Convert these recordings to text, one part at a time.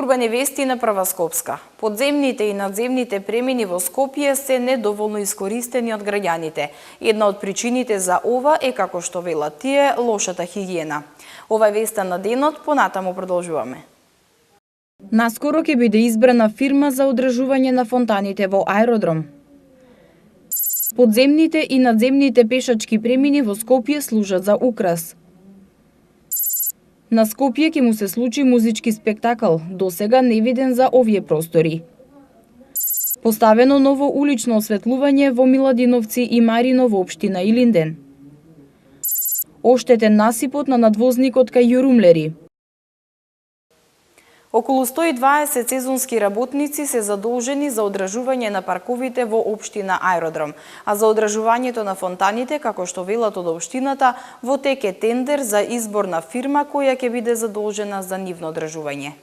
Урбани вести на Прва Скопска. Подземните и надземните премини во Скопје се недоволно искористени од граѓаните. Една од причините за ова е, како што велат тие, лошата хигиена. Ова е веста на денот, понатаму продолжуваме. Наскоро ќе биде избрана фирма за одржување на фонтаните во аеродром. Подземните и надземните пешачки премини во Скопје служат за украс. На Скопје ќе му се случи музички спектакл, досега невиден за овие простори. Поставено ново улично осветлување во Миладиновци и Марино во општина Илинден. Оштетен насипот на надвозникот кај Јурумлери. Околу 120 сезонски работници се задолжени за одржување на парковите во општина Аеродром, а за одржувањето на фонтаните, како што велат од општината, во тек е тендер за избор на фирма која ќе биде задолжена за нивно одржување.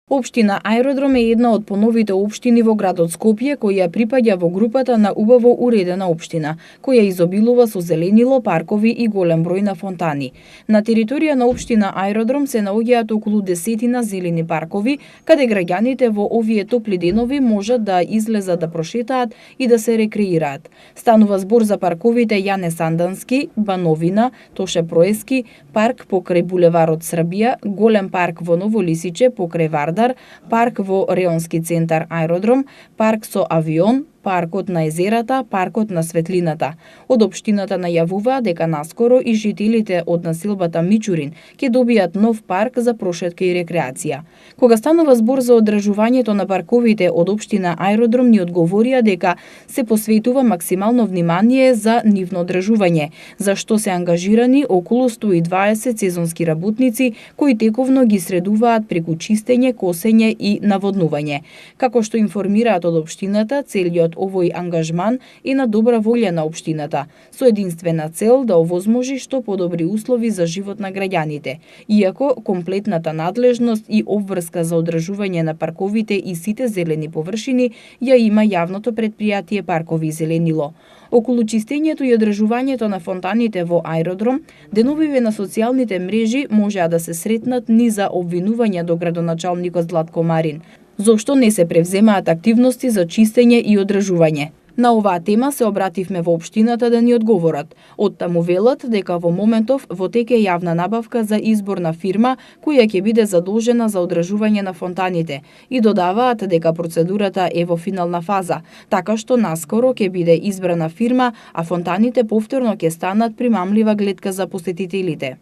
Општина Аеродром е една од поновите општини во градот Скопје која припаѓа во групата на убаво уредена општина, која изобилува со зеленило, паркови и голем број на фонтани. На територија на општина Аеродром се наоѓаат околу 10 зелени паркови, каде граѓаните во овие топли денови можат да излезат да прошетаат и да се рекреираат. Станува збор за парковите Јане Сандански, Бановина, Тоше Проески, парк покрај булеварот Србија, голем парк во Ново Лисиче покрај Вардар, парк во Реонски центар Аеродром, парк со авион, паркот на езерата, паркот на светлината. Од општината најавуваа дека наскоро и жителите од населбата Мичурин ќе добијат нов парк за прошетка и рекреација. Кога станува збор за одржувањето на парковите од општина Аеродром ни одговорија дека се посветува максимално внимание за нивно одржување, за што се ангажирани околу 120 сезонски работници кои тековно ги средуваат преку чистење, косење и наводнување. Како што информираат од општината, целиот овој ангажман е на добра волја на општината, со единствена цел да овозможи што подобри услови за живот на граѓаните, иако комплетната надлежност и обврска за одржување на парковите и сите зелени површини ја има јавното претпријатие Паркови и зеленило. Околу чистењето и одржувањето на фонтаните во Аеродром, деновиве на социјалните мрежи можеа да се сретнат низа обвинувања до градоначалникот Златко Марин, зошто не се превземаат активности за чистење и одржување. На оваа тема се обративме во општината да ни одговорат. Оттаму велат дека во моментов во тек е јавна набавка за избор на фирма која ќе биде задолжена за одржување на фонтаните и додаваат дека процедурата е во финална фаза, така што наскоро ќе биде избрана фирма, а фонтаните повторно ќе станат примамлива гледка за посетителите.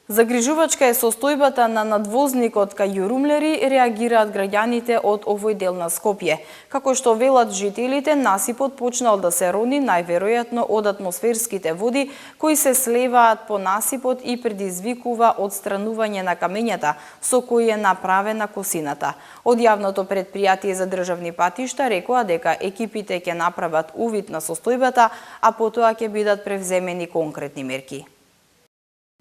Загрижувачка е состојбата на надвозникот кај Јурумлери, реагираат граѓаните од овој дел на Скопје. Како што велат жителите, насипот почнал да се рони најверојатно од атмосферските води кои се слеваат по насипот и предизвикува одстранување на камењата со кои е направена косината. Од јавното претпријатие за државни патишта рекоа дека екипите ќе направат увид на состојбата, а потоа ќе бидат превземени конкретни мерки.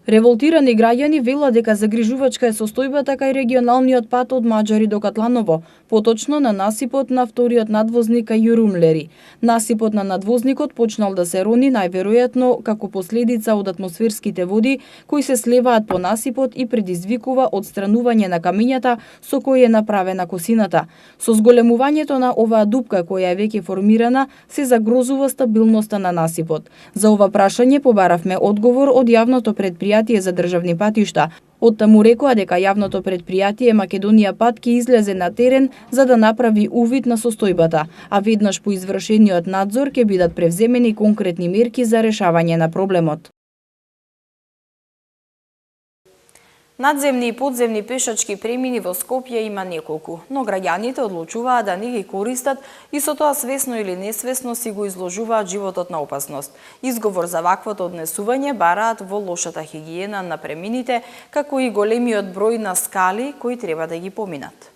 Револтирани граѓани велат дека загрижувачка е состојбата кај регионалниот пат од Маџари до Катланово, поточно на насипот на вториот надвозник кај Јурумлери. Насипот на надвозникот почнал да се рони најверојатно како последица од атмосферските води кои се слеваат по насипот и предизвикува одстранување на камењата со кои е направена косината. Со зголемувањето на оваа дупка која е веќе формирана, се загрозува стабилноста на насипот. За ова прашање побаравме одговор од јавното претпријатие за државни патишта. Оттаму рекоа дека јавното претпријатие Македонија Пат ќе излезе на терен за да направи увид на состојбата, а веднаш по извршениот надзор ќе бидат превземени конкретни мерки за решавање на проблемот. Надземни и подземни пешачки премини во Скопје има неколку, но граѓаните одлучуваат да не ги користат и со тоа свесно или несвесно си го изложуваат животот на опасност. Изговор за ваквото однесување бараат во лошата хигиена на премините, како и големиот број на скали кои треба да ги поминат.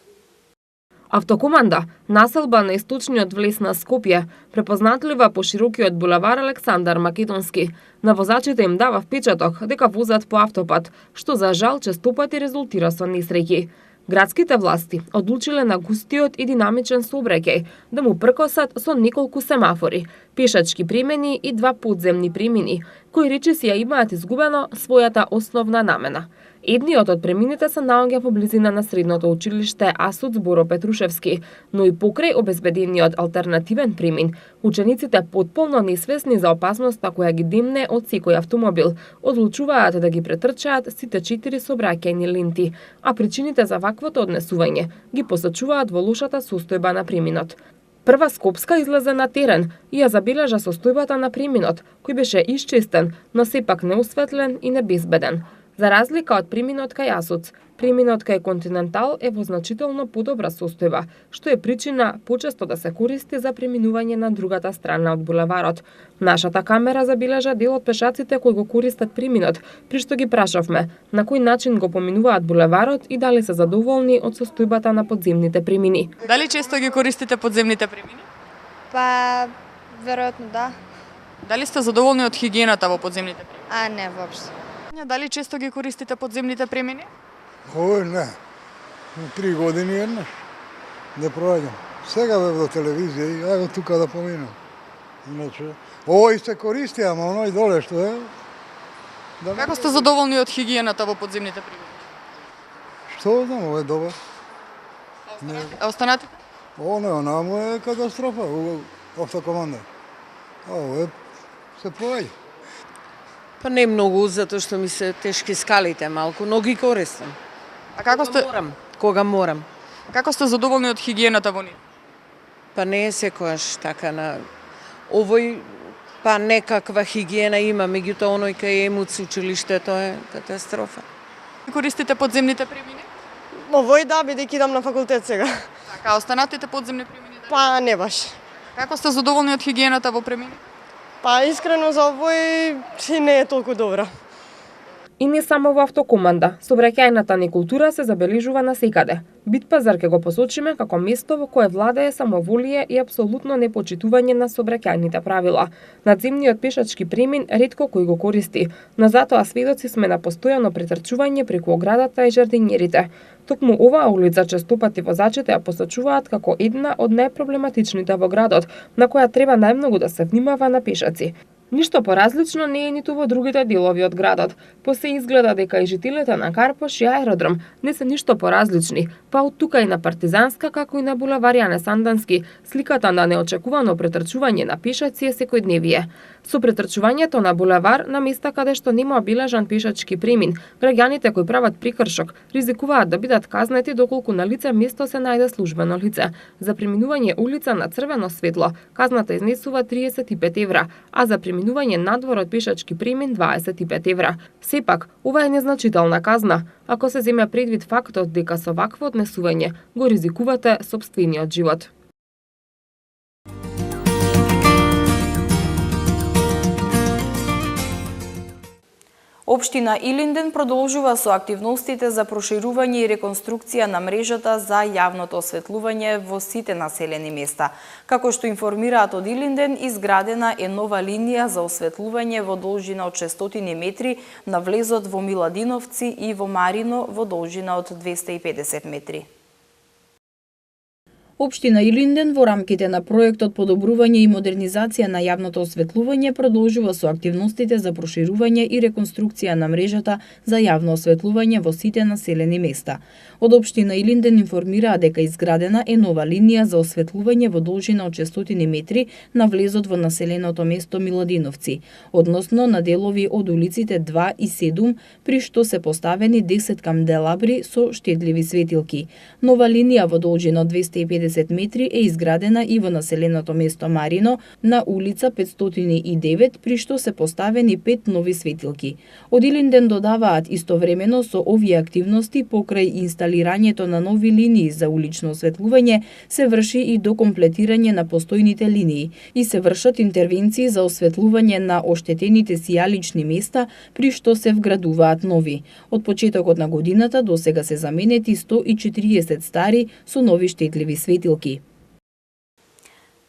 Автокоманда, населба на источниот влез на Скопје, препознатлива по широкиот булевар Александар Македонски. На возачите им дава впечаток дека возат по автопат, што за жал честопати резултира со несреќи. Градските власти одлучиле на густиот и динамичен сообраќај да му пркосат со неколку семафори, пешачки премини и 2 подземни премини, кои речиси ја имаат изгубено својата основна намена. Едниот од премините се наоѓа во близина на средното училиште Асуц Боро Петрушевски, но и покрај обезбедениот алтернативен премин, учениците потполно несвесни за опасноста која ги демне од секој автомобил, одлучуваат да ги претрчаат сите 4 сообраќајни ленти, а причините за ваквото однесување ги посочуваат во лошата состојба на преминот. Прва Скопска излезе на терен и ја забележа состојбата на преминот, кој беше исчистен, но сепак неосветлен и небезбеден. За разлика од преминот кај Асуц, преминот кај Континентал е во значително подобра состојба, што е причина почесто да се користи за преминување на другата страна од булеварот. Нашата камера забележа дел од пешаците кои го користат преминот, при што ги прашавме на кој начин го поминуваат булеварот и дали се задоволни од состојбата на подземните премини. Дали често ги користите подземните премини? Па, веројатно да. Дали сте задоволни од хигиената во подземните премини? Не, воопшто. Дали често ги користите подземните премини? Ој, не. 3 години еднаш. Не проаѓам. Сега бев до телевизија и ајде тука да поминам. Иначе, овој се користи, ама оној доле што е. Да. Како сте задоволни од хигиената во подземните премини? Што знам, ово е добар. А останатите? Онамо е катастрофа, автокоманда. А ово е се проаѓа. Па не многу, затоа што ми се тешки скалите малку, но ги користам. А како сте Кога морам. како сте задоволни од хигиената во нив? Па не е секојаш така на овој па некаква хигиена има, меѓутоа оној кај Емуц училиштето е катастрофа. Користите подземните премини? Овој да, бидејќи идам на факултет сега. Така, а останатите подземни премини? Па не баш. Како сте задоволни од хигиената во премини? Па искрено за овој не е толку добра. И не само во автокоманда, сообраќајната некултура се забележува насекаде. Бит Пазар ќе го посочиме како место во кое владее самоволие и апсолутно непочитување на сообраќајните правила. Надземниот пешачки премин ретко кој го користи, но затоа сведоци сме на постојано претрчување преку оградата и жардинјерите. Токму оваа улица честопати возачите ја посочуваат како една од најпроблематичните во градот, на која треба најмногу да се внимава на пешаци. Ништо поразлично не е ниту во другите делови од градот. Посе изгледа дека и жителите на Карпош и аеродром не се ништо поразлични, па од тука и на Партизанска како и на булевар Јане Сандански, сликата на неочекувано претрчување на пешаци е секојдневие. Со претрчувањето на булевар на места каде што нема обележан пешачки премин, граѓаните кои прават прекршок ризикуваат да бидат казнети доколку на лице место се најде службено лице. За преминување улица на црвено светло казната изнесува 35 евра, а за преминување надвор од пешачки премин 25 евра. Сепак, ова е незначителна казна, ако се земе предвид фактот дека со вакво однесување го ризикувате сопствениот живот. Општина Илинден продолжува со активностите за проширување и реконструкција на мрежата за јавното осветлување во сите населени места. Како што информираат од Илинден, изградена е нова линија за осветлување во должина од 600 метри на влезот во Миладиновци и во Марино во должина од 250 метри. Општина Илинден во рамките на проектот подобрување и модернизација на јавното осветлување продолжува со активностите за проширување и реконструкција на мрежата за јавно осветлување во сите населени места. Од Општина Илинден информираа дека изградена е нова линија за осветлување во должина од 600 метри на влезот во населеното место Миладиновци, односно на делови од улиците 2 и 7, при што се поставени 10 канделабри со штедливи светилки. Нова линија во должина од 250 метри е изградена и во населеното место Марино на улица 509, при што се поставени 5 нови светилки. Од Илинден додаваат истовремено со овие активности покрај инсталирањето на нови линии за улично осветлување се врши и докомплетирање на постојните линии и се вршат интервенции за осветлување на оштетените сијалични места, при што се вградуваат нови. Од почетокот на годината до сега се заменети 140 стари со нови штетливи светилки.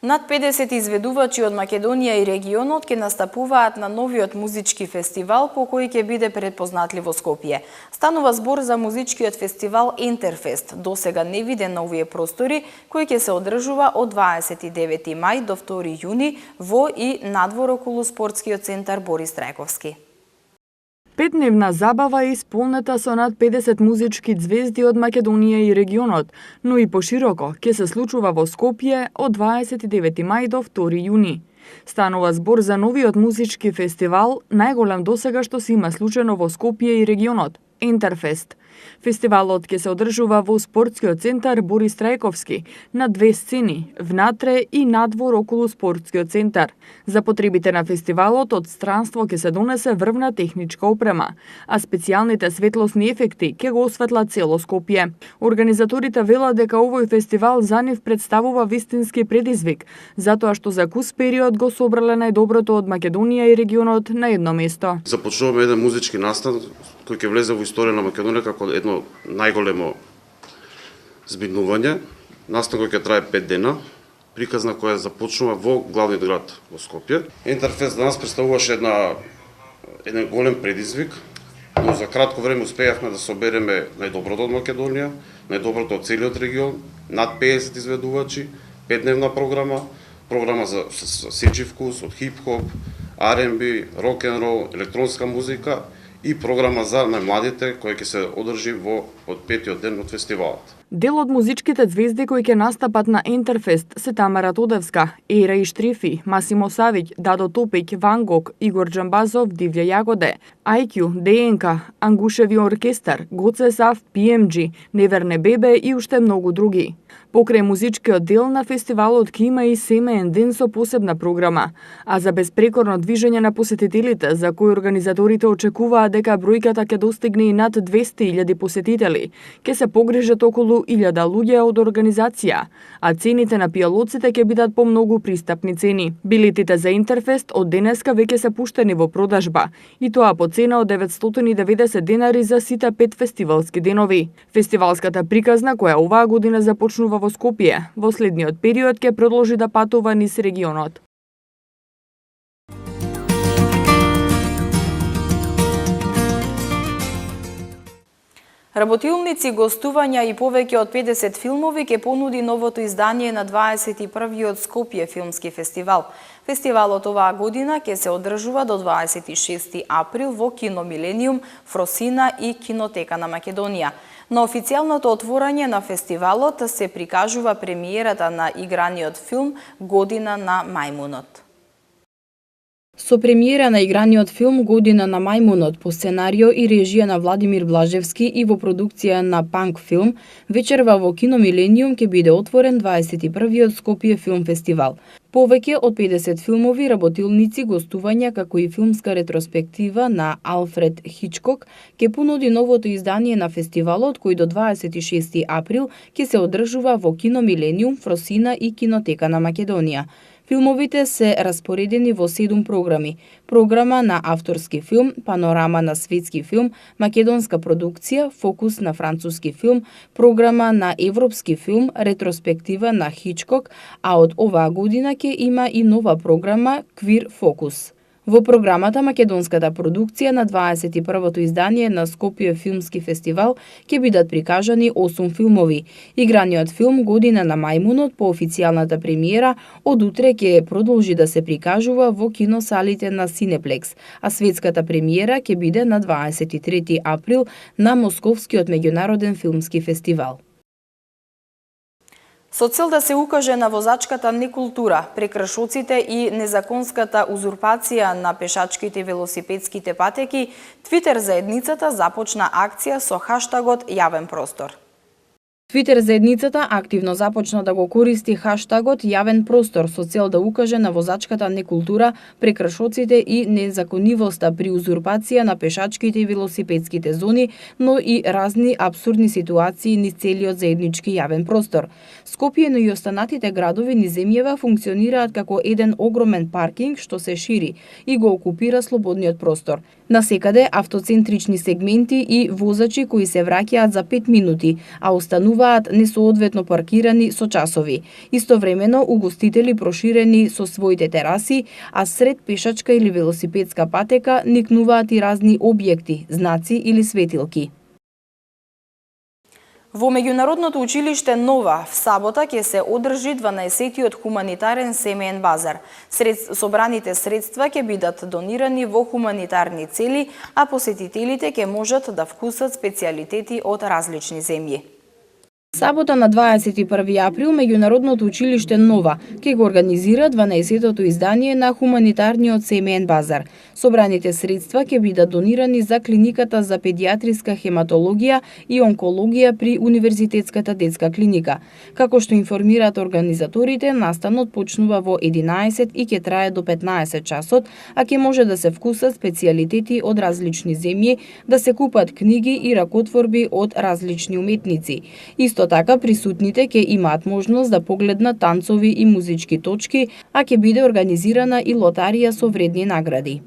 Над 50 изведувачи од Македонија и регионот ќе настапуваат на новиот музички фестивал по кој ќе биде препознатлив во Скопје. Станува збор за музичкиот фестивал Ентерфест, досега невиден на овие простори, кој ќе се одржува од 29 мај до 2 јуни во и надвор околу спортскиот центар Борис Трајковски. Петдневна забава е исполнета со над 50 музички звезди од Македонија и регионот, но и пошироко ќе се случува во Скопје од 29 мај до 2 јуни. Станува збор за новиот музички фестивал, најголем досега што се има случено во Скопје и регионот, Интерфест. Фестивалот ќе се одржува во спортскиот центар Борис Трајковски на две сцени, внатре и надвор околу спортскиот центар. За потребите на фестивалот од странство ќе се донесе врвна техничка опрема, а специјалните светлосни ефекти ќе го осветлат цело Скопје. Организаторите велат дека овој фестивал за нив представува вистински предизвик, затоа што за кус период го собрале најдоброто од Македонија и регионот на едно место. Започнуваме еден музички настан кој ќе влезе во историја на Македонија како едно најголемо збиднување. Настан кој ќе трае 5 дена, приказна која започнува во главниот град во Скопје. Интерфест за нас представуваше еден голем предизвик, но за кратко време успеавме да собереме најдоброто од Македонија, најдоброто од целиот регион, над 50 изведувачи, 5-дневна програма за сечи вкус, од хип-хоп, R&B, рок-н-рол, електронска музика и програма за најмладите која ќе се одржи од 5-тиот ден од фестивалот. Дел од музичките звезди кои ќе настапат на Интерфест се Тамара Тодевска, Ера Иштрифи, Масимо Савиќ, Дадо Топиќ, Ван Гог, Игор Џамбазов, Дивља Јагоде, IQ, ДНК, Ангушеви оркестар, Гоце Сав, PMG, Неверне Бебе и уште многу други. Покрај музичкиот дел на фестивалот ќе има и семеен ден со посебна програма, а за безпрекорно движење на посетителите, за кој организаторите очекуваат дека бројката ќе достигне и над 200.000 посетители, ќе се погрижат околу 1000 луѓе од организација, а цените на пијалоците ќе бидат по многу пристапни цени. Билетите за Интерфест од денеска веќе се пуштени во продажба, и тоа по цена од 990 денари за сите 5 фестивалски денови. Фестивалската приказна, која оваа година започнува во Скопје, во следниот период ќе продолжи да патува низ регионот. Работилници, гостувања и повеќе од 50 филмови ќе понуди новото издание на 21-виот Скопје филмски фестивал. Фестивалот оваа година ќе се одржува до 26 април во Кино Милениум, Фросина и Кинотека на Македонија. На официјалното отворање на фестивалот се прикажува премиерата на играниот филм Година на мајмунот. Со премиера на играниот филм Година на мајмунот по сценарио и режија на Владимир Блажевски и во продукција на Панк Филм, вечерва во Кино Милениум ќе биде отворен 21-виот Скопје филм фестивал. Повеќе од 50 филмови, работилници, гостувања, како и филмска ретроспектива на Алфред Хичкок ќе понуди новото издание на фестивалот, кој до 26 април ќе се одржува во Кино Милениум, Фросина и Кинотека на Македонија. Филмовите се распоредени во 7 програми. Програма на авторски филм, панорама на светски филм, македонска продукција, фокус на француски филм, програма на европски филм, ретроспектива на Хичкок, а од оваа година ќе има и нова програма Квир фокус. Во програмата македонската продукција на 21-то издание на Скопје филмски фестивал ќе бидат прикажани 8 филмови. Играниот филм Година на мајмунот по официјалната премиера од утре ќе продолжи да се прикажува во киносалите на Синеплекс, а светската премиера ќе биде на 23 април на Московскиот меѓународен филмски фестивал. Со цел да се укаже на возачката некултура, прекршоците и незаконската узурпација на пешачките и велосипедските патеки, Твитер заедницата започна акција со хаштагот Јавен простор. Твитер заедницата активно започна да го користи хаштагот Јавен простор со цел да укаже на возачката некултура, прекршоците и незаконивоста при узурпација на пешачките и велосипедските зони, но и разни апсурдни ситуации низ целиот заеднички јавен простор. Скопје, но и останатите градови низ земјава функционираат како еден огромен паркинг што се шири и го окупира слободниот простор. Насекаде автоцентрични сегменти и возачи кои се враќаат за 5 минути, а остануваат несоодветно паркирани со часови. Истовремено угостители проширени со своите тераси, а сред пешачка или велосипедска патека никнуваат и разни објекти, знаци или светилки. Во Меѓународното училиште Нова в сабота ќе се одржи 12-тиот хуманитарен семеен базар. Собраните средства ќе бидат донирани во хуманитарни цели, а посетителите ќе можат да вкусат специјалитети од различни земји. Сабота на 21 април Меѓународното училиште Нова ќе го организира 12-тото издание на хуманитарниот семеен базар. Собраните средства ќе бидат донирани за клиниката за педијатриска хематологија и онкологија при Универзитетската детска клиника. Како што информираат организаторите, настанот почнува во 11 и ќе трае до 15 часот, а ќе може да се вкусат специјалитети од различни земји, да се купат книги и ракотворби од различни уметници. Исто така, присутните ќе имаат можност да погледнат танцови и музички точки, а ќе биде организирана и лотарија со вредни награди.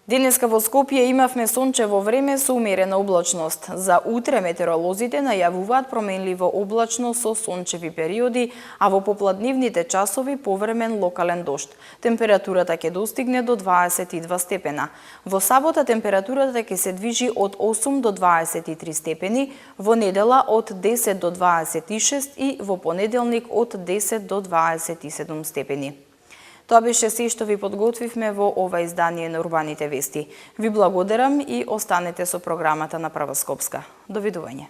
Денеска во Скопје имавме сончево време со умерена облачност. За утре метеоролозите најавуваат променливо облачно со сончеви периоди, а во попладнивните часови повремен локален дожд. Температурата ќе достигне до 22 степена. Во сабота температурата ќе се движи од 8 до 23 степени, во недела од 10 до 26 и во понеделник од 10 до 27 степени. Тоа беше се што ви подготвивме во ова издание на Урбаните вести. Ви благодарам и останете со програмата на Прва Скопска. Довидување.